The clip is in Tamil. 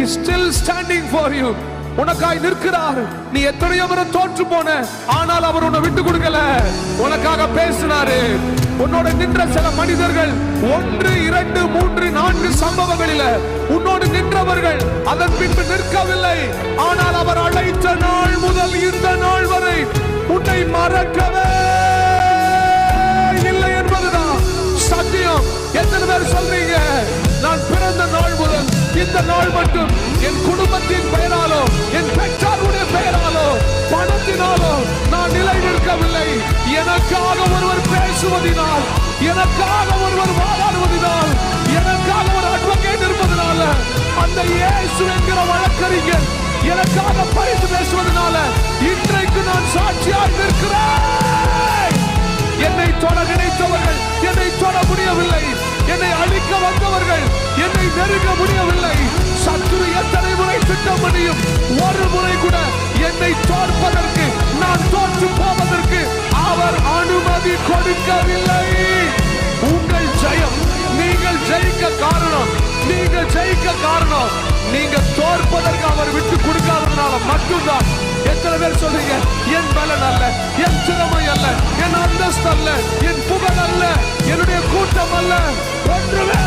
He is still standing for you. உனக்காய் நிற்கிறார். நீ எத்தனையோ முறை தோற்று போன, ஆனால் அவர் உன்னை விட்டு கொடுக்கல. உனக்காக பேசினாரு. உன்னோட நின்ற சில மனிதர்கள் 1 2 3 4 சம்பவங்களில உன்னோடு நின்றவர்கள் அதன் பின்பு நிற்கவில்லை. ஆனால் அவர் அழைத்த நாள் முதல் இந்த நாள் வரை உன்னை மறக்கவே இல்லை என்பதுதான் சத்தியம். எத்தனை பேர் சொல்றீங்க, நான் பிறந்த நாள் முதல் இந்த நாள் மட்டும் என் குடும்பத்தின் பெயராலோ என் பெற்றாருடைய பெயராலோ பணத்தினாலோ நான் நிலை நிற்கவில்லை. எனக்காக ஒருவர் பேசுவதினால், எனக்காக ஒருவர் வாதாடுவதினால், எனக்காக ஒரு அட்வொகேட் இருப்பதனால, அந்த இயேசு என்கிற வழக்கறிஞர் எனக்காக பரிந்து பேசுவதனால இன்றைக்கு நான் சாட்சியாக நிற்கிறேன். என்னை தொட நினைத்தவர்கள் என்னை தொட முடியவில்லை. என்னை அழிக்க வந்தவர்கள் என்னை நெருங்க முடியவில்லை. சத்துரு எத்தனை முறை திட்டம் பண்ணியும் ஒரு முறை கூட என்னை தோற்பதற்கு, நான் தோற்று போவதற்கு அவர் அனுமதி கொடுக்கவில்லை. உங்கள் ஜெயம், நீங்கள் ஜெயிக்க காரணம், நீங்கள் ஜெயிக்க காரணம் நீங்க தோற்பதற்கு அவர் விட்டு கொடுக்காததுனால மட்டும்தான். எத்தனை பேர் சொல்றீங்க, என் பலன் அல்ல, என் திறமை அல்ல, என் அந்தஸ்து அல்ல, என் புகழ் அல்ல, என்னுடைய கூட்டம் அல்ல, ஒன்றுமே